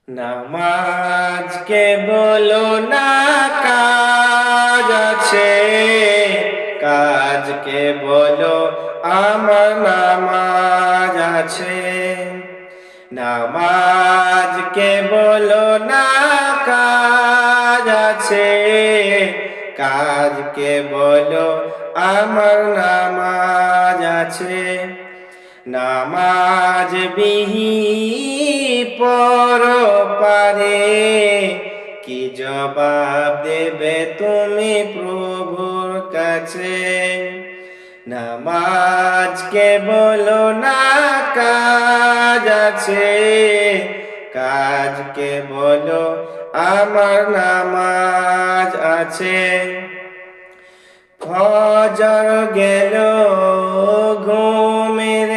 নামাজকে বলো না কাজ আছে, কাজকে বলো আমার নামাজ আছে। নামাজকে বলো না কাজ আছে, কাজকে বলো আমার নামাজ আছে। নামাজ পর পারে, কি জবাব দেবে তুমি প্রভুর কাছে। নামাজকে বলো না কাজ আছে, কাজকে বলো আমার নামাজ আছে। ফজর গেল ঘুমের